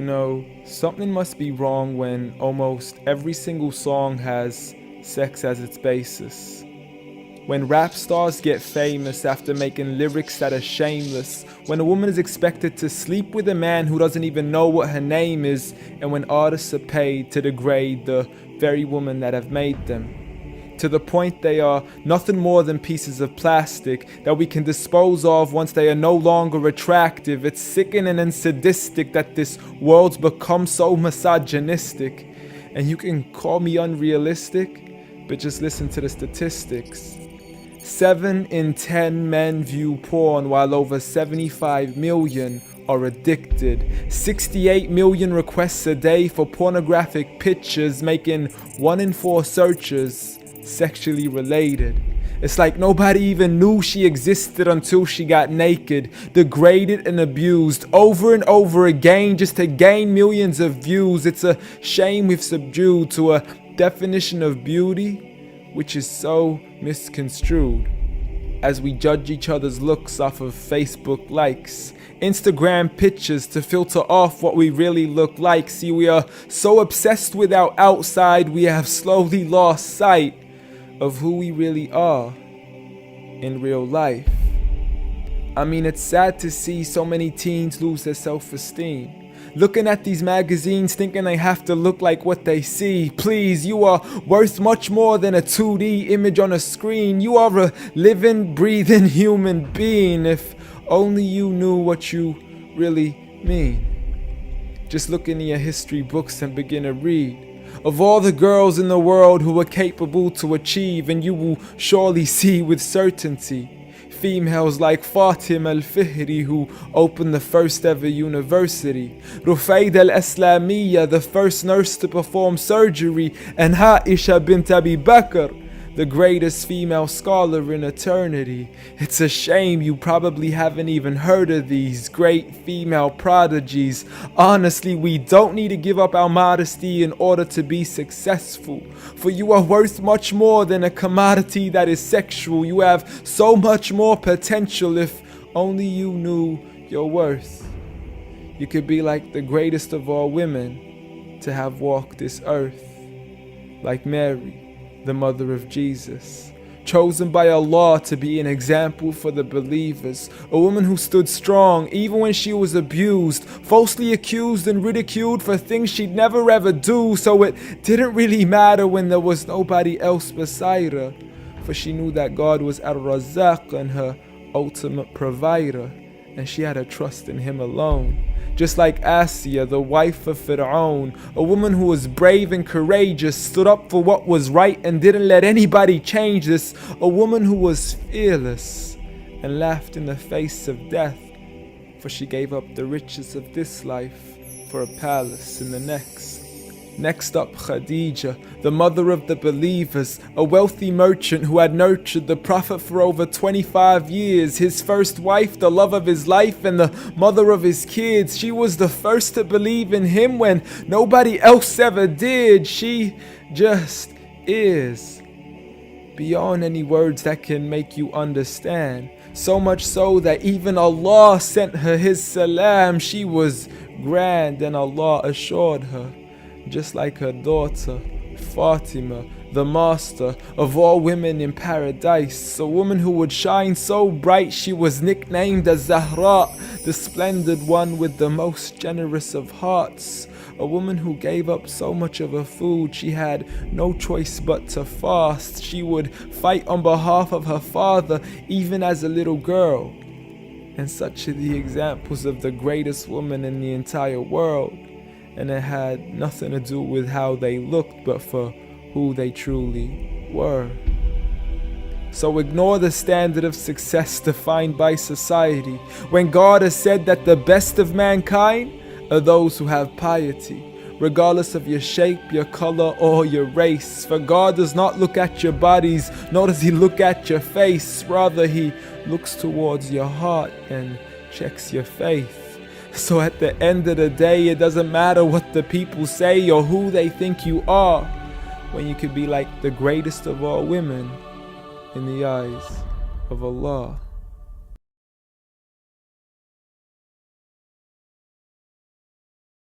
know, something must be wrong when almost every single song has sex as its basis. When rap stars get famous after making lyrics that are shameless. When a woman is expected to sleep with a man who doesn't even know what her name is. And when artists are paid to degrade the very women that have made them. To the point they are nothing more than pieces of plastic that we can dispose of once they are no longer attractive. It's sickening and sadistic that this world's become so misogynistic. And you can call me unrealistic, but just listen to the statistics. 7 in 10 men view porn while over 75 million are addicted. 68 million requests a day for pornographic pictures, making 1 in 4 searches sexually related. It's like nobody even knew she existed until she got naked, degraded and abused over and over again just to gain millions of views. It's a shame we've subdued to a definition of beauty which is so misconstrued, as we judge each other's looks off of Facebook likes, Instagram pictures to filter off what we really look like. See, we are so obsessed with our outside, we have slowly lost sight of who we really are in real life. I mean, it's sad to see so many teens lose their self-esteem. Looking at these magazines thinking they have to look like what they see. Please, you are worth much more than a 2D image on a screen. You are a living, breathing human being. If only you knew what you really mean. Just look into your history books and begin to read of all the girls in the world who were capable to achieve, and you will surely see with certainty females like Fatima al-Fihri, who opened the first ever university, Rufayda al-Islamiyya, the first nurse to perform surgery, and Aisha bint Abi Bakr, the greatest female scholar in eternity. It's a shame you probably haven't even heard of these great female prodigies. Honestly, we don't need to give up our modesty in order to be successful, for you are worth much more than a commodity that is sexual. You have so much more potential if only you knew your worth. You could be like the greatest of all women to have walked this earth, like Mary, the mother of Jesus, chosen by Allah to be an example for the believers, a woman who stood strong even when she was abused, falsely accused and ridiculed for things she'd never ever do, so it didn't really matter when there was nobody else beside her, for she knew that God was Ar-Razzaq and her ultimate provider, and she had a trust in Him alone. Just like Asiya, the wife of Fir'aun, a woman who was brave and courageous, stood up for what was right and didn't let anybody change this, a woman who was fearless and laughed in the face of death, for she gave up the riches of this life for a palace in the next. Next up, Khadija, the mother of the believers, a wealthy merchant who had nurtured the Prophet for over 25 years, his first wife, the love of his life, and the mother of his kids. She was the first to believe in him when nobody else ever did. She just is, beyond any words that can make you understand. So much so that even Allah sent her His salam. She was grand and Allah assured her, just like her daughter, Fatima, the master of all women in paradise, a woman who would shine so bright she was nicknamed as Zahra, the splendid one with the most generous of hearts, a woman who gave up so much of her food she had no choice but to fast. She would fight on behalf of her father even as a little girl. And such are the examples of the greatest woman in the entire world. And it had nothing to do with how they looked, but for who they truly were. So ignore the standard of success defined by society, when God has said that the best of mankind are those who have piety, regardless of your shape, your color, or your race. For God does not look at your bodies, nor does He look at your face. Rather, He looks towards your heart and checks your faith. So at the end of the day, it doesn't matter what the people say or who they think you are, when you could be like the greatest of all women in the eyes of Allah.